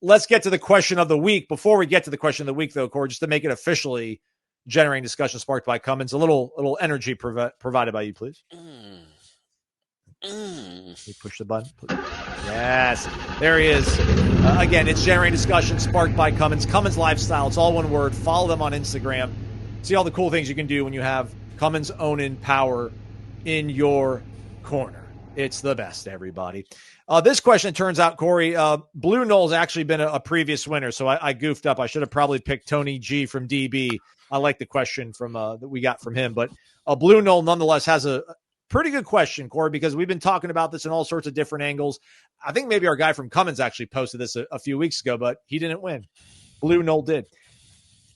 let's get to the question of the week. Before we get to the question of the week, though, Corey, just to make it officially generating discussion sparked by Cummins, a little energy provided by you, please. You push the button. Yes, there he is. Again, it's generating discussion sparked by Cummins. Cummins Lifestyle. It's all one word. Follow them on Instagram. See all the cool things you can do when you have Cummins Onin Power in your corner. It's the best, everybody. This question, it turns out, Corey, Blue Noles actually been a previous winner, so I goofed up. I should have probably picked Tony G from DB. I like the question from that we got from him. But Blue Nole, nonetheless, has a pretty good question, Corey, because we've been talking about this in all sorts of different angles. I think maybe our guy from Cummins actually posted this a few weeks ago, but he didn't win. Blue Nole did.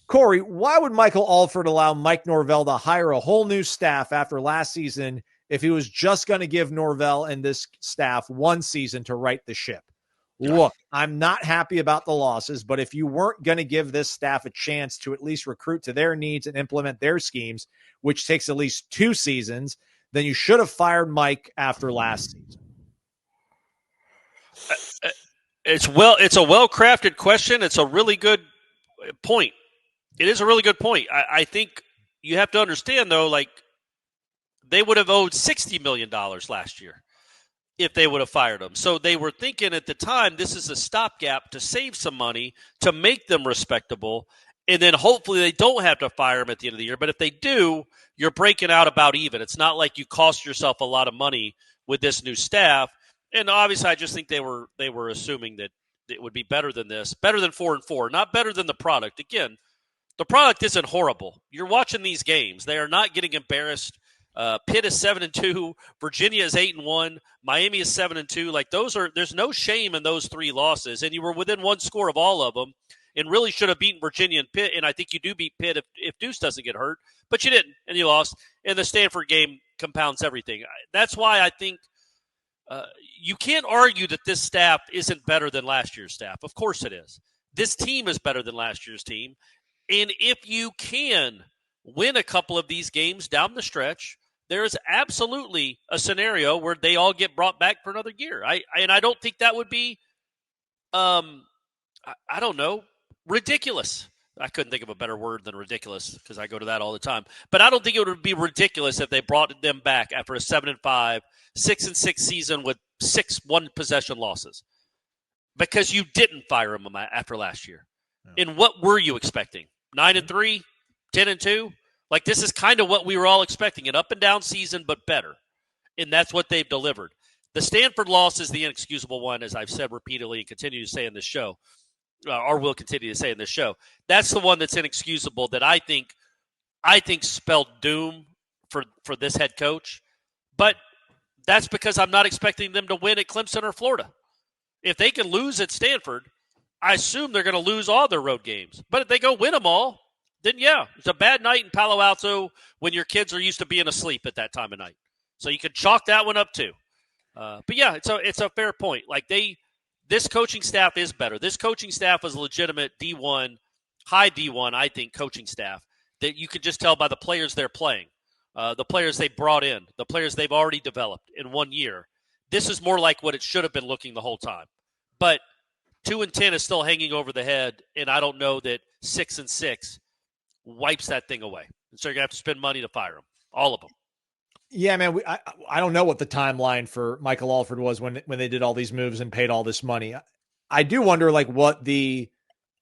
Corey, why would Michael Alford allow Mike Norvell to hire a whole new staff after last season if he was just going to give Norvell and this staff one season to right the ship? Look, I'm not happy about the losses, but if you weren't going to give this staff a chance to at least recruit to their needs and implement their schemes, which takes at least 2 seasons, then you should have fired Mike after last season. It's a well-crafted question. It's a really good point. It is a really good point. I think you have to understand, though, like, they would have owed $60 million last year if they would have fired him. So they were thinking at the time, this is a stopgap to save some money, to make them respectable, and then hopefully they don't have to fire him at the end of the year. But if they do, you're breaking out about even. It's not like you cost yourself a lot of money with this new staff. And obviously I just think they were assuming that it would be better than this, better than 4-4, not better than the product. Again, the product isn't horrible. You're watching these games. They are not getting embarrassed. Pitt is 7-2. Virginia is 8-1. Miami is 7-2. Like, there's no shame in those 3 losses, and you were within 1 score of all of them, and really should have beaten Virginia and Pitt. And I think you do beat Pitt if Deuce doesn't get hurt, but you didn't, and you lost. And the Stanford game compounds everything. That's why I think you can't argue that this staff isn't better than last year's staff. Of course it is. This team is better than last year's team, and if you can win a couple of these games down the stretch, there is absolutely a scenario where they all get brought back for another year. I don't think that would be, I don't know, ridiculous. I couldn't think of a better word than ridiculous because I go to that all the time. But I don't think it would be ridiculous if they brought them back after a 7-5, 6-6 season with 6 one-possession losses because you didn't fire them after last year. No. And what were you expecting? 9-3, 10-2? Like, this is kind of what we were all expecting, an up-and-down season, but better. And that's what they've delivered. The Stanford loss is the inexcusable one, as I've said repeatedly and continue to say in this show, or will continue to say in this show. That's the one that's inexcusable that I think spelled doom for this head coach. But that's because I'm not expecting them to win at Clemson or Florida. If they can lose at Stanford, I assume they're going to lose all their road games. But if they go win them all, then yeah, it's a bad night in Palo Alto when your kids are used to being asleep at that time of night. So you could chalk that one up too. But yeah, it's a fair point. Like, this coaching staff is better. This coaching staff is a legitimate D1, high D1, I think, coaching staff that you could just tell by the players they're playing, the players they brought in, the players they've already developed in 1 year. This is more like what it should have been looking the whole time. But 2-10 is still hanging over the head, and I don't know that 6-6 wipes that thing away. And so you're going to have to spend money to fire them, all of them. Yeah, man, I don't know what the timeline for Michael Alford was when they did all these moves and paid all this money. I do wonder, like, what the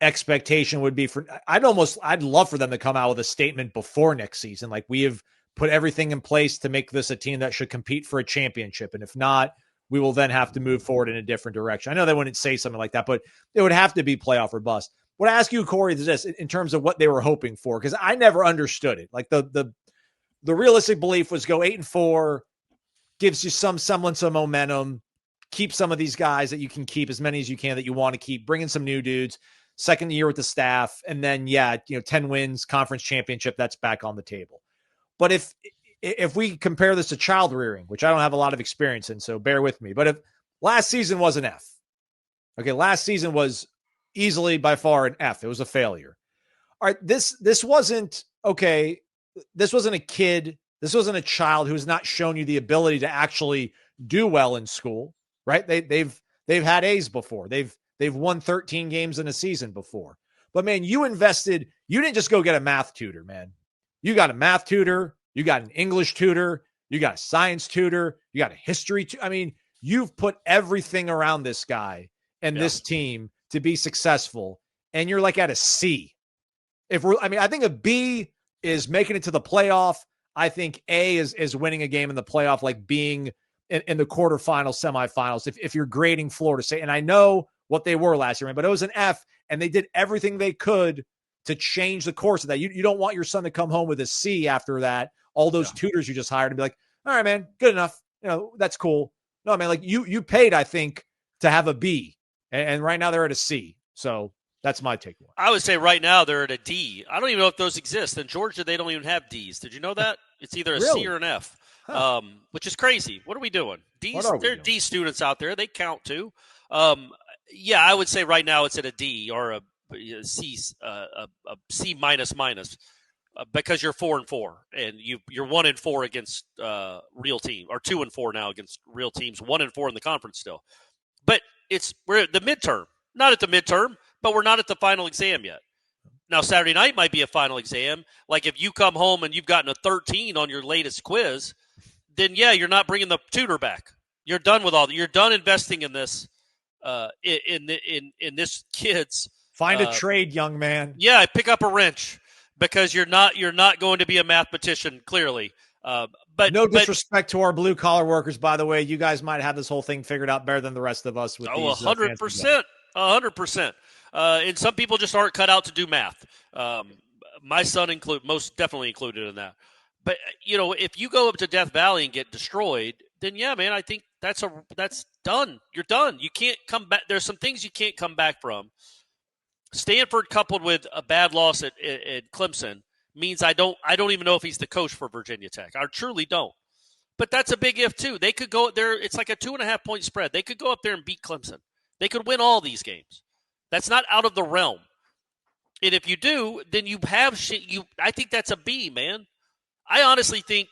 expectation would be for. I'd love for them to come out with a statement before next season. Like, we have put everything in place to make this a team that should compete for a championship. And if not, we will then have to move forward in a different direction. I know they wouldn't say something like that, but it would have to be playoff or bust. What I ask you, Corey, is this in terms of what they were hoping for, because I never understood it. Like, the realistic belief was go 8-4, gives you some semblance of momentum, keep some of these guys that you can keep, as many as you can that you want to keep, bring in some new dudes, second year with the staff, and then, 10 wins, conference championship, that's back on the table. But if we compare this to child rearing, which I don't have a lot of experience in, so bear with me, but if last season was an F, okay, last season was easily by far an F. It was a failure. All right, this wasn't, okay, this wasn't a kid. This wasn't a child who has not shown you the ability to actually do well in school, right? They've had A's before. They've They've won 13 games in a season before. But, man, you invested. You didn't just go get a math tutor, man. You got a math tutor. You got an English tutor. You got a science tutor. You got a history tutor. I mean, you've put everything around this guy and this team to be successful, and you're like at a C. I think a B is making it to the playoff. I think A is winning a game in the playoff, like being in the quarterfinals, semifinals, if you're grading Florida State. And I know what they were last year, but it was an F, and they did everything they could to change the course of that. You don't want your son to come home with a C after that, all those tutors you just hired, and be like, all right, man, good enough. That's cool. No, man, like you paid, I think, to have a B, and right now they're at a C. So that's my takeaway. I would say right now they're at a D. I don't even know if those exist. In Georgia, they don't even have Ds. Did you know that? It's either a C or an F, which is crazy. What are we doing? Ds. There are D students out there. They count too. I would say right now it's at a D or a C, a C minus, because you're 4-4 and you're 1-4 against real team, or 2-4 now against real teams. 1-4 in the conference still, but we're at the midterm, not at the midterm. But we're not at the final exam yet. Now, Saturday night might be a final exam. Like if you come home and you've gotten a 13 on your latest quiz, then you're not bringing the tutor back. You're done with all that. You're done investing in this, in this kid's. Find a trade, young man. Yeah, pick up a wrench, because you're not going to be a mathematician, clearly. But no disrespect to our blue collar workers, by the way. You guys might have this whole thing figured out better than the rest of us. With 100%. 100%. And some people just aren't cut out to do math. My son most definitely included in that. But if you go up to Death Valley and get destroyed, then man, I think that's done. You're done. You can't come back. There's some things you can't come back from. Stanford coupled with a bad loss at Clemson means I don't even know if he's the coach for Virginia Tech. I truly don't. But that's a big if too. They could go there. It's like a 2.5 point spread. They could go up there and beat Clemson. They could win all these games. That's not out of the realm. And if you do, then you have shit. I think that's a B, man. I honestly think,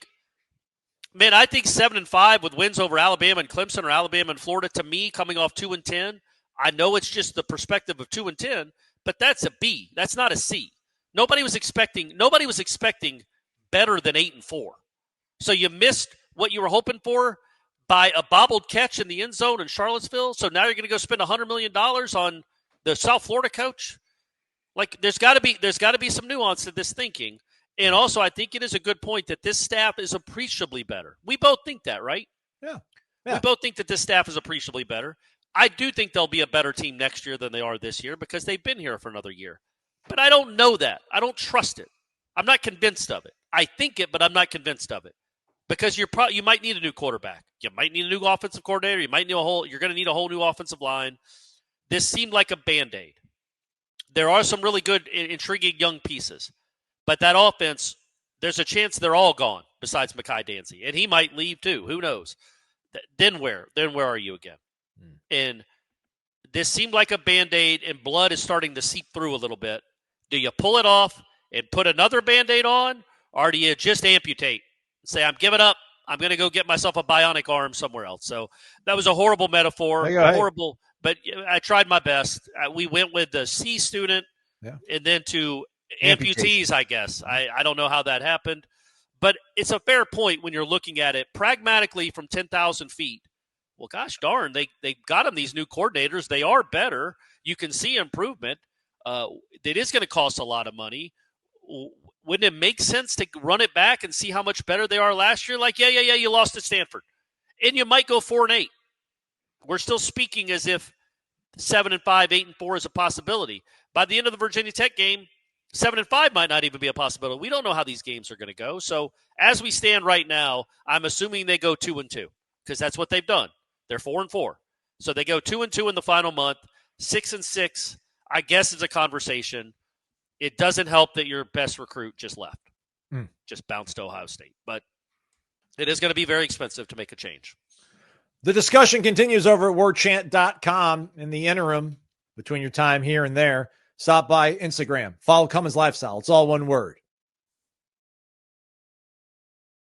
I think 7-5 with wins over Alabama and Clemson, or Alabama and Florida, to me, coming off 2-10. I know it's just the perspective of 2-10, but that's a B. That's not a C. Nobody was expecting better than 8-4. So you missed what you were hoping for by a bobbled catch in the end zone in Charlottesville. So now you're going to go spend $100 million on the South Florida coach. Like there's got to be some nuance to this thinking. And also, I think it is a good point that this staff is appreciably better. We both think that, right? Yeah. We both think that this staff is appreciably better. I do think they'll be a better team next year than they are this year, because they've been here for another year. But I don't know that. I don't trust it. I'm not convinced of it. I think it, but I'm not convinced of it. Because you might need a new quarterback. You might need a new offensive coordinator. You're going to need a whole new offensive line. This seemed like a Band-Aid. There are some really good, intriguing young pieces. But that offense, there's a chance they're all gone besides Mekhi Dancy. And he might leave too. Who knows? Then where? Then where are you again? And this seemed like a Band-Aid, and blood is starting to seep through a little bit. Do you pull it off and put another Band-Aid on, or do you just amputate and say, I'm giving up. I'm going to go get myself a bionic arm somewhere else? So that was a horrible metaphor, horrible, but I tried my best. We went with the C student and then to amputees, I guess. I don't know how that happened, but it's a fair point when you're looking at it pragmatically from 10,000 feet. Well, gosh darn, they got them these new coordinators. They are better. You can see improvement. It is going to cost a lot of money. Wouldn't it make sense to run it back and see how much better they are last year? Like, you lost to Stanford. And you might go 4-8. We're still speaking as if 7-5, 8-4 is a possibility. By the end of the Virginia Tech game, 7-5 might not even be a possibility. We don't know how these games are going to go. So as we stand right now, I'm assuming they go 2-2, because that's what they've done. They're 4-4. So they go 2-2 in the final month. 6-6, I guess, is a conversation. It doesn't help that your best recruit just left, just bounced to Ohio State. But it is going to be very expensive to make a change. The discussion continues over at warchant.com. In the interim, between your time here and there, stop by Instagram. Follow Cummins Lifestyle. It's all one word.